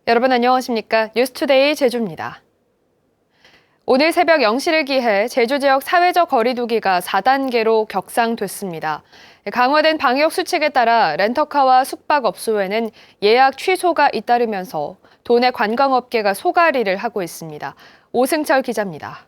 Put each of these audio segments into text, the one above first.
여러분 안녕하십니까? 뉴스투데이 제주입니다. 오늘 새벽 0시를 기해 제주 지역 사회적 거리 두기가 4단계로 격상됐습니다. 강화된 방역 수칙에 따라 렌터카와 숙박업소에는 예약 취소가 잇따르면서 도내 관광업계가 소갈이를 하고 있습니다. 오승철 기자입니다.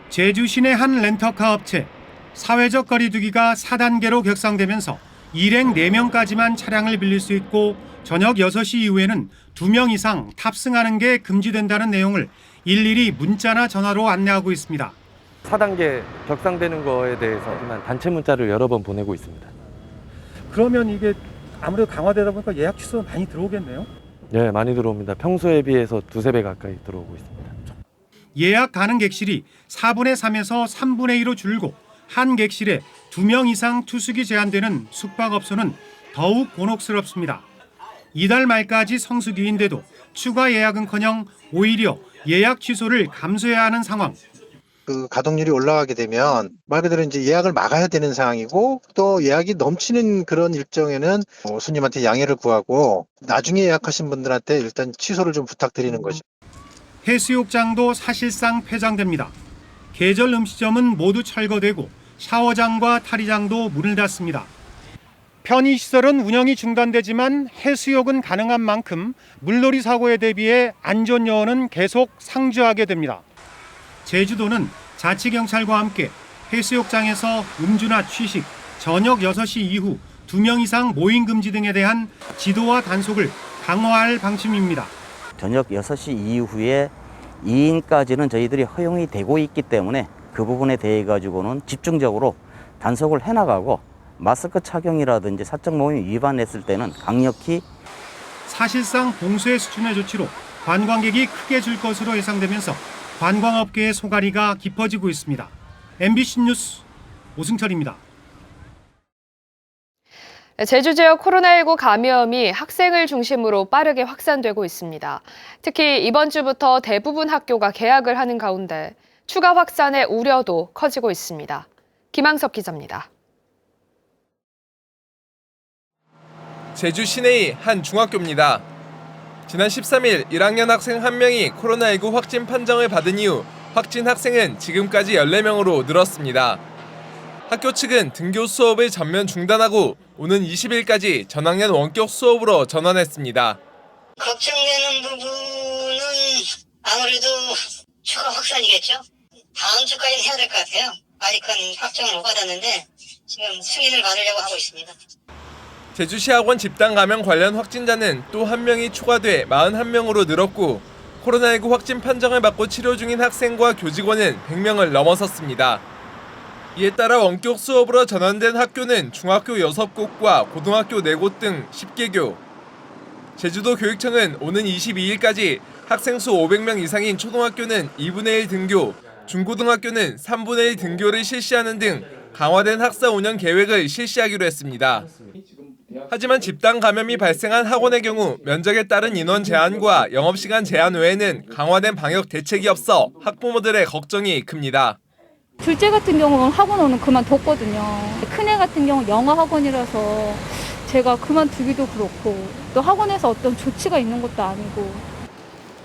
제주 시내 한 렌터카 업체, 사회적 거리 두기가 4단계로 격상되면서 일행 4명까지만 차량을 빌릴 수 있고 저녁 6시 이후에는 2명 이상 탑승하는 게 금지된다는 내용을 일일이 문자나 전화로 안내하고 있습니다. 4단계 격상되는 거에 대해서 단체 문자를 여러 번 보내고 있습니다. 그러면 이게 아무래도 강화되다 보니까 예약 취소가 많이 들어오겠네요? 네, 많이 들어옵니다. 평소에 비해서 2~3배 가까이 들어오고 있습니다. 예약 가능 객실이 4분의 3에서 3분의 2로 줄고 한 객실에 2명 이상 투숙이 제한되는 숙박업소는 더욱 곤혹스럽습니다. 이달 말까지 성수기인데도 추가 예약은커녕 오히려 예약 취소를 감수해야 하는 상황. 가동률이 올라가게 되면 말 그대로 이제 예약을 막아야 되는 상황이고 또 예약이 넘치는 그런 일정에는 손님한테 양해를 구하고 나중에 예약하신 분들한테 일단 취소를 좀 부탁드리는 거죠. 해수욕장도 사실상 폐장됩니다. 계절 음식점은 모두 철거되고 샤워장과 탈의장도 문을 닫습니다. 편의시설은 운영이 중단되지만 해수욕은 가능한 만큼 물놀이 사고에 대비해 안전요원은 계속 상주하게 됩니다. 제주도는 자치경찰과 함께 해수욕장에서 음주나 취식, 저녁 6시 이후 2명 이상 모임 금지 등에 대한 지도와 단속을 강화할 방침입니다. 저녁 6시 이후에 2인까지는 저희들이 허용이 되고 있기 때문에 그 부분에 대해 가지고는 집중적으로 단속을 해나가고 마스크 착용이라든지 사적 모임 위반했을 때는 강력히 사실상 봉쇄 수준의 조치로 관광객이 크게 줄 것으로 예상되면서 관광업계의 소갈이가 깊어지고 있습니다. MBC 뉴스 오승철입니다. 제주 지역 코로나19 감염이 학생을 중심으로 빠르게 확산되고 있습니다. 특히 이번 주부터 대부분 학교가 개학을 하는 가운데 추가 확산의 우려도 커지고 있습니다. 김항섭 기자입니다. 제주 시내의 한 중학교입니다. 지난 13일 1학년 학생 1명이 코로나19 확진 판정을 받은 이후 확진 학생은 지금까지 14명으로 늘었습니다. 학교 측은 등교 수업을 전면 중단하고 오는 20일까지 전학년 원격 수업으로 전환했습니다. 걱정되는 부분은 아무래도 추가 확산이겠죠. 다음 주까지는 해야 될 것 같아요. 아직은 확정을 못 받았는데 지금 승인을 받으려고 하고 있습니다. 제주시 학원 집단 감염 관련 확진자는 또 1명이 추가돼 41명으로 늘었고 코로나19 확진 판정을 받고 치료 중인 학생과 교직원은 100명을 넘어섰습니다. 이에 따라 원격 수업으로 전환된 학교는 중학교 6곳과 고등학교 4곳 등 10개교. 제주도 교육청은 오는 22일까지 학생 수 500명 이상인 초등학교는 2분의 1 등교, 중고등학교는 3분의 1 등교를 실시하는 등 강화된 학사 운영 계획을 실시하기로 했습니다. 하지만 집단 감염이 발생한 학원의 경우 면적에 따른 인원 제한과 영업시간 제한 외에는 강화된 방역 대책이 없어 학부모들의 걱정이 큽니다. 둘째 같은 경우는 학원은 그만뒀거든요. 큰애 같은 경우는 영어 학원이라서 제가 그만두기도 그렇고 또 학원에서 어떤 조치가 있는 것도 아니고.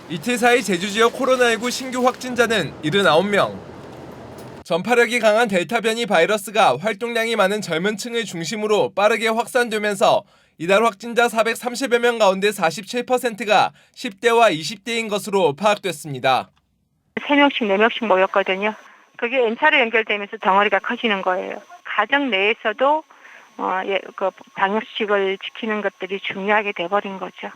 이틀 사이 제주 지역 코로나19 신규 확진자는 79명. 전파력이 강한 델타 변이 바이러스가 활동량이 많은 젊은 층을 중심으로 빠르게 확산되면서 이달 확진자 430여 명 가운데 47%가 10대와 20대인 것으로 파악됐습니다. 3명씩, 4명씩 모였거든요. 그게 N차로 연결되면서 덩어리가 커지는 거예요. 가정 내에서도 방역수칙을 지키는 것들이 중요하게 돼버린 거죠.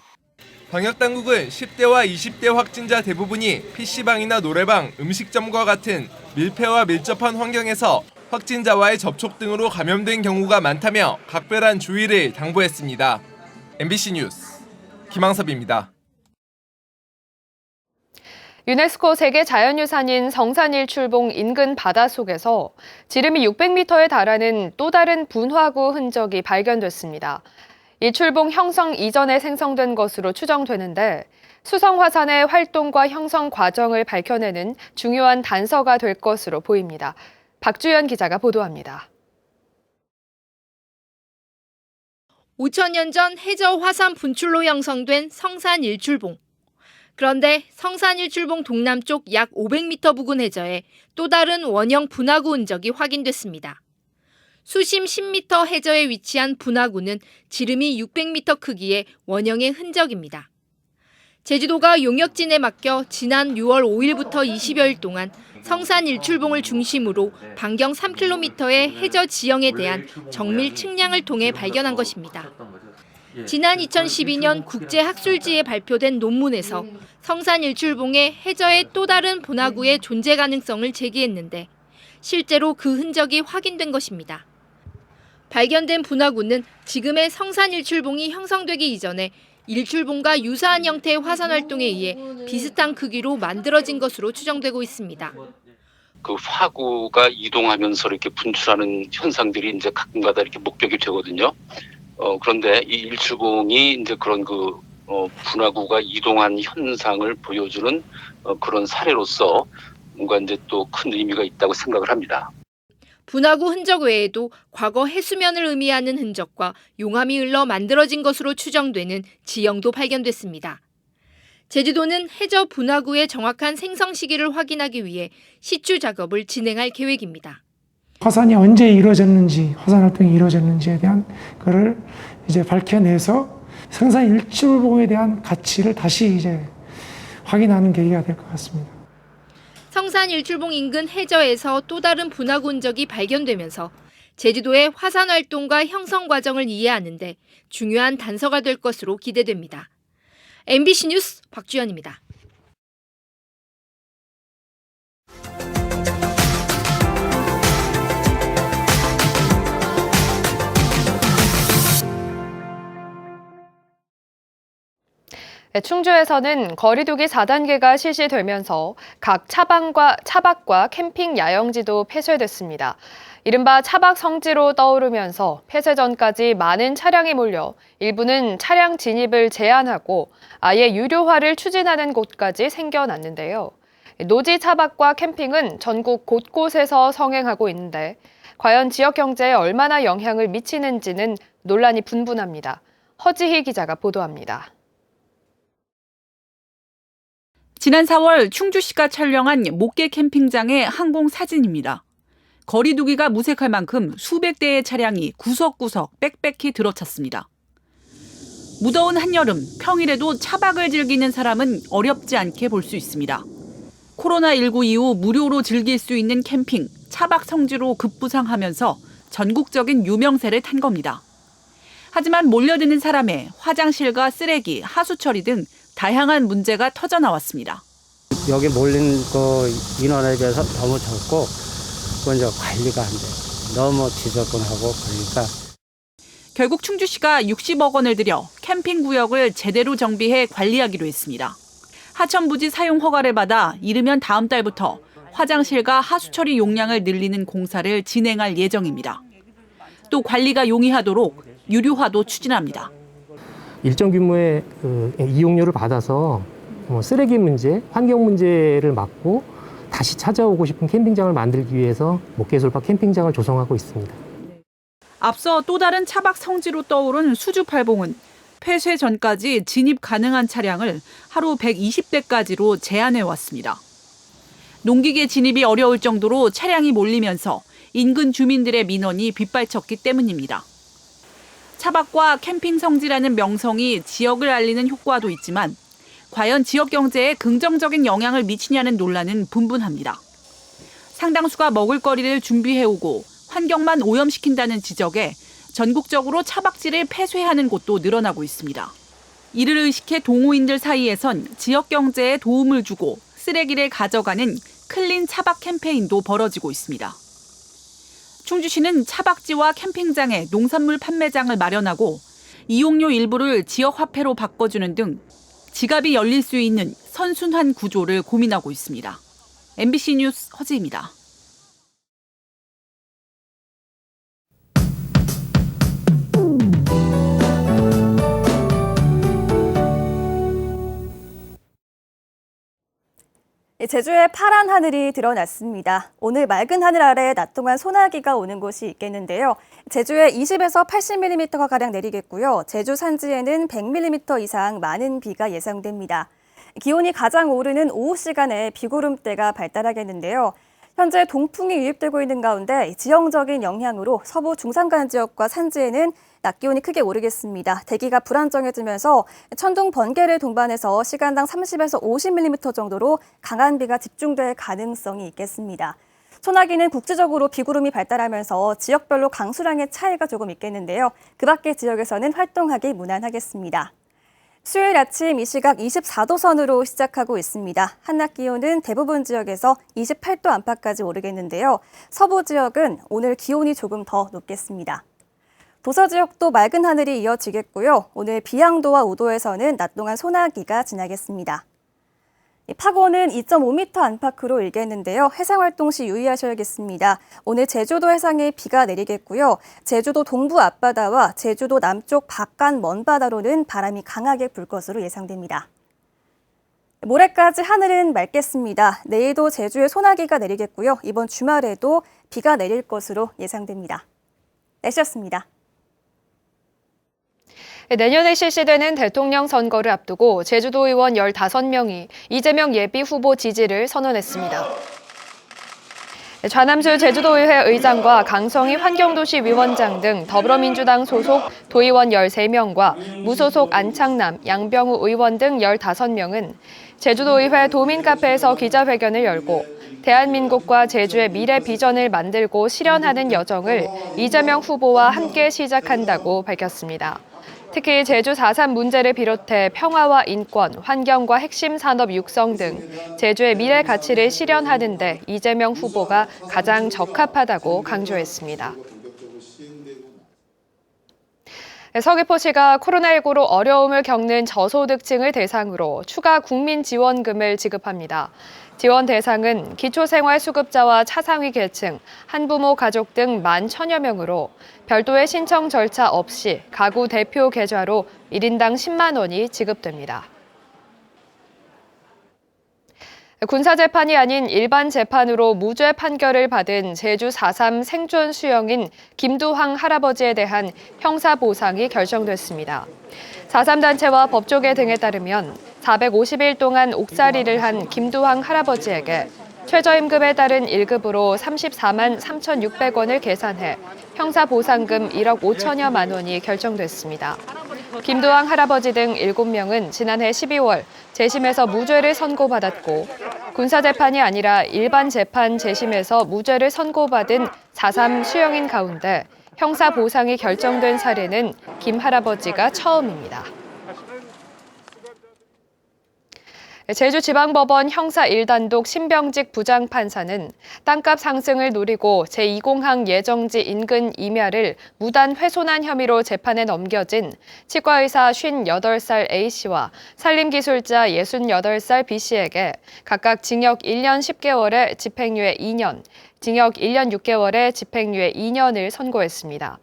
방역당국은 10대와 20대 확진자 대부분이 PC방이나 노래방, 음식점과 같은 밀폐와 밀접한 환경에서 확진자와의 접촉 등으로 감염된 경우가 많다며 각별한 주의를 당부했습니다. MBC 뉴스 김항섭입니다. 유네스코 세계 자연유산인 성산일출봉 인근 바닷속에서 지름이 600m에 달하는 또 다른 분화구 흔적이 발견됐습니다. 일출봉 형성 이전에 생성된 것으로 추정되는데 수성화산의 활동과 형성 과정을 밝혀내는 중요한 단서가 될 것으로 보입니다. 박주연 기자가 보도합니다. 5,000년 전 해저 화산 분출로 형성된 성산 일출봉. 그런데 성산 일출봉 동남쪽 약 500m 부근 해저에 또 다른 원형 분화구 흔적이 확인됐습니다. 수심 10m 해저에 위치한 분화구는 지름이 600m 크기의 원형의 흔적입니다. 제주도가 용역진에 맡겨 지난 6월 5일부터 20여일 동안 성산 일출봉을 중심으로 반경 3km의 해저 지형에 대한 정밀 측량을 통해 발견한 것입니다. 지난 2012년 국제학술지에 발표된 논문에서 성산 일출봉의 해저의 또 다른 분화구의 존재 가능성을 제기했는데 실제로 그 흔적이 확인된 것입니다. 발견된 분화구는 지금의 성산 일출봉이 형성되기 이전에 일출봉과 유사한 형태의 화산 활동에 의해 비슷한 크기로 만들어진 것으로 추정되고 있습니다. 그 화구가 이동하면서 이렇게 분출하는 현상들이 이제 가끔가다 이렇게 목격이 되거든요. 그런데 이 일출봉이 이제 그런 분화구가 이동한 현상을 보여주는 그런 사례로서 뭔가 이제 또 큰 의미가 있다고 생각을 합니다. 분화구 흔적 외에도 과거 해수면을 의미하는 흔적과 용암이 흘러 만들어진 것으로 추정되는 지형도 발견됐습니다. 제주도는 해저 분화구의 정확한 생성 시기를 확인하기 위해 시추 작업을 진행할 계획입니다. 화산이 언제 이루어졌는지, 화산 활동이 이루어졌는지에 대한 것을 이제 밝혀내서 성산 일출봉에 대한 가치를 다시 이제 확인하는 계기가 될 것 같습니다. 성산 일출봉 인근 해저에서 또 다른 분화구 흔적이 발견되면서 제주도의 화산 활동과 형성 과정을 이해하는 데 중요한 단서가 될 것으로 기대됩니다. MBC 뉴스 박주연입니다. 충주에서는 거리두기 4단계가 실시되면서 각 차박과 캠핑 야영지도 폐쇄됐습니다. 이른바 차박 성지로 떠오르면서 폐쇄 전까지 많은 차량이 몰려 일부는 차량 진입을 제한하고 아예 유료화를 추진하는 곳까지 생겨났는데요. 노지 차박과 캠핑은 전국 곳곳에서 성행하고 있는데 과연 지역 경제에 얼마나 영향을 미치는지는 논란이 분분합니다. 허지희 기자가 보도합니다. 지난 4월 충주시가 촬영한 목계 캠핑장의 항공 사진입니다. 거리두기가 무색할 만큼 수백 대의 차량이 구석구석 빽빽히 들어찼습니다. 무더운 한여름, 평일에도 차박을 즐기는 사람은 어렵지 않게 볼 수 있습니다. 코로나19 이후 무료로 즐길 수 있는 캠핑, 차박 성지로 급부상하면서 전국적인 유명세를 탄 겁니다. 하지만 몰려드는 사람의 화장실과 쓰레기, 하수 처리 등 다양한 문제가 터져 나왔습니다. 여기 몰린 인원에 비해서 너무 적고 먼저 관리가 안 돼. 너무 지저분하고 그러니까. 결국 충주시가 60억 원을 들여 캠핑 구역을 제대로 정비해 관리하기로 했습니다. 하천 부지 사용 허가를 받아 이르면 다음 달부터 화장실과 하수 처리 용량을 늘리는 공사를 진행할 예정입니다. 또 관리가 용이하도록 유료화도 추진합니다. 일정 규모의 이용료를 받아서 쓰레기 문제, 환경 문제를 막고 다시 찾아오고 싶은 캠핑장을 만들기 위해서 목계솔밭 캠핑장을 조성하고 있습니다. 앞서 또 다른 차박 성지로 떠오른 수주팔봉은 폐쇄 전까지 진입 가능한 차량을 하루 120대까지로 제한해 왔습니다. 농기계 진입이 어려울 정도로 차량이 몰리면서 인근 주민들의 민원이 빗발쳤기 때문입니다. 차박과 캠핑 성지라는 명성이 지역을 알리는 효과도 있지만 과연 지역 경제에 긍정적인 영향을 미치냐는 논란은 분분합니다. 상당수가 먹을거리를 준비해오고 환경만 오염시킨다는 지적에 전국적으로 차박지를 폐쇄하는 곳도 늘어나고 있습니다. 이를 의식해 동호인들 사이에선 지역 경제에 도움을 주고 쓰레기를 가져가는 클린 차박 캠페인도 벌어지고 있습니다. 충주시는 차박지와 캠핑장에 농산물 판매장을 마련하고 이용료 일부를 지역 화폐로 바꿔주는 등 지갑이 열릴 수 있는 선순환 구조를 고민하고 있습니다. MBC 뉴스 허지입니다. 제주의 파란 하늘이 드러났습니다. 오늘 맑은 하늘 아래 낮 동안 소나기가 오는 곳이 있겠는데요. 제주에 20에서 80mm가 가량 내리겠고요. 제주 산지에는 100mm 이상 많은 비가 예상됩니다. 기온이 가장 오르는 오후 시간에 비구름대가 발달하겠는데요. 현재 동풍이 유입되고 있는 가운데 지형적인 영향으로 서부 중산간 지역과 산지에는 낮 기온이 크게 오르겠습니다. 대기가 불안정해지면서 천둥 번개를 동반해서 시간당 30에서 50mm 정도로 강한 비가 집중될 가능성이 있겠습니다. 소나기는 국지적으로 비구름이 발달하면서 지역별로 강수량의 차이가 조금 있겠는데요. 그 밖의 지역에서는 활동하기 무난하겠습니다. 수요일 아침 이 시각 24도 선으로 시작하고 있습니다. 한낮 기온은 대부분 지역에서 28도 안팎까지 오르겠는데요. 서부 지역은 오늘 기온이 조금 더 높겠습니다. 도서 지역도 맑은 하늘이 이어지겠고요. 오늘 비양도와 우도에서는 낮 동안 소나기가 지나겠습니다. 파고는 2.5m 안팎으로 일겠는데요. 해상활동 시 유의하셔야겠습니다. 오늘 제주도 해상에 비가 내리겠고요. 제주도 동부 앞바다와 제주도 남쪽 바깥 먼바다로는 바람이 강하게 불 것으로 예상됩니다. 모레까지 하늘은 맑겠습니다. 내일도 제주에 소나기가 내리겠고요. 이번 주말에도 비가 내릴 것으로 예상됩니다. 날씨였습니다. 내년에 실시되는 대통령 선거를 앞두고 제주도 의원 15명이 이재명 예비 후보 지지를 선언했습니다. 좌남주 제주도의회 의장과 강성희 환경도시위원장 등 더불어민주당 소속 도의원 13명과 무소속 안창남, 양병우 의원 등 15명은 제주도의회 도민카페에서 기자회견을 열고 대한민국과 제주의 미래 비전을 만들고 실현하는 여정을 이재명 후보와 함께 시작한다고 밝혔습니다. 특히 제주 4.3 문제를 비롯해 평화와 인권, 환경과 핵심 산업 육성 등 제주의 미래 가치를 실현하는 데 이재명 후보가 가장 적합하다고 강조했습니다. 서귀포시가 코로나19로 어려움을 겪는 저소득층을 대상으로 추가 국민지원금을 지급합니다. 지원 대상은 기초생활수급자와 차상위 계층, 한부모 가족 등 11,000여 명으로 별도의 신청 절차 없이 가구 대표 계좌로 1인당 10만 원이 지급됩니다. 군사재판이 아닌 일반 재판으로 무죄 판결을 받은 제주 4.3 생존 수영인 김두황 할아버지에 대한 형사보상이 결정됐습니다. 4.3 단체와 법조계 등에 따르면 450일 동안 옥살이를 한 김두황 할아버지에게 최저임금에 따른 1급으로 34만 3,600원을 계산해 형사보상금 1억 5천여만 원이 결정됐습니다. 김두황 할아버지 등 7명은 지난해 12월 재심에서 무죄를 선고받았고 군사재판이 아니라 일반 재판 재심에서 무죄를 선고받은 4.3 수용인 가운데 형사보상이 결정된 사례는 김 할아버지가 처음입니다. 제주지방법원 형사 1단독 신병직 부장판사는 땅값 상승을 노리고 제2공항 예정지 인근 임야를 무단 훼손한 혐의로 재판에 넘겨진 치과의사 58살 A씨와 산림기술자 68살 B씨에게 각각 징역 1년 10개월에 집행유예 2년, 징역 1년 6개월에 집행유예 2년을 선고했습니다.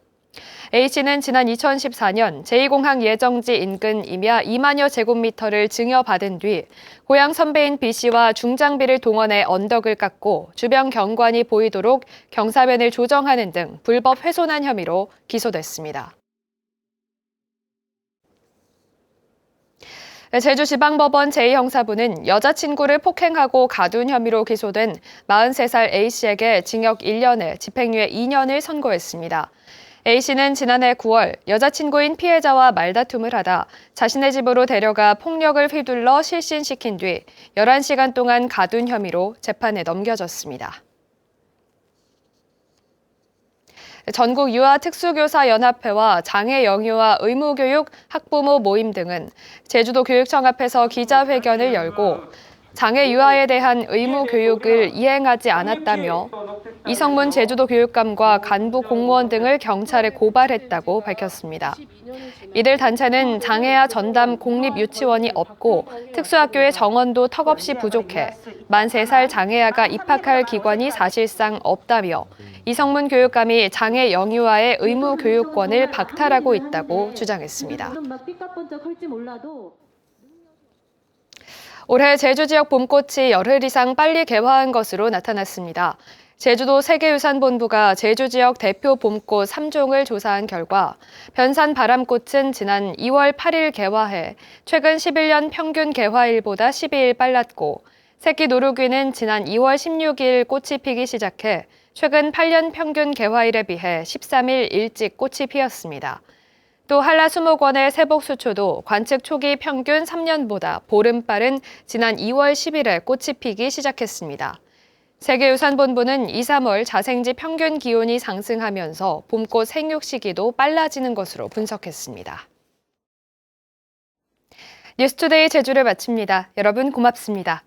A씨는 지난 2014년 제2공항 예정지 인근 임야 2만여 제곱미터를 증여받은 뒤 고향 선배인 B씨와 중장비를 동원해 언덕을 깎고 주변 경관이 보이도록 경사면을 조정하는 등 불법 훼손한 혐의로 기소됐습니다. 제주지방법원 제2형사부는 여자친구를 폭행하고 가둔 혐의로 기소된 43살 A씨에게 징역 1년에 집행유예 2년을 선고했습니다. A씨는 지난해 9월 여자친구인 피해자와 말다툼을 하다 자신의 집으로 데려가 폭력을 휘둘러 실신시킨 뒤 11시간 동안 가둔 혐의로 재판에 넘겨졌습니다. 전국유아특수교사연합회와 장애영유아 의무교육 학부모 모임 등은 제주도 교육청 앞에서 기자회견을 열고 장애 유아에 대한 의무 교육을 이행하지 않았다며 이성문 제주도 교육감과 간부 공무원 등을 경찰에 고발했다고 밝혔습니다. 이들 단체는 장애아 전담 공립유치원이 없고 특수학교의 정원도 턱없이 부족해 만 3살 장애아가 입학할 기관이 사실상 없다며 이성문 교육감이 장애 영유아의 의무 교육권을 박탈하고 있다고 주장했습니다. 올해 제주 지역 봄꽃이 열흘 이상 빨리 개화한 것으로 나타났습니다. 제주도 세계유산본부가 제주 지역 대표 봄꽃 3종을 조사한 결과 변산 바람꽃은 지난 2월 8일 개화해 최근 11년 평균 개화일보다 12일 빨랐고 새끼 노루귀는 지난 2월 16일 꽃이 피기 시작해 최근 8년 평균 개화일에 비해 13일 일찍 꽃이 피었습니다. 또 한라수목원의 세복수초도 관측 초기 평균 3년보다 보름 빠른 지난 2월 10일에 꽃이 피기 시작했습니다. 세계유산본부는 2, 3월 자생지 평균 기온이 상승하면서 봄꽃 생육 시기도 빨라지는 것으로 분석했습니다. 뉴스투데이 제주를 마칩니다. 여러분 고맙습니다.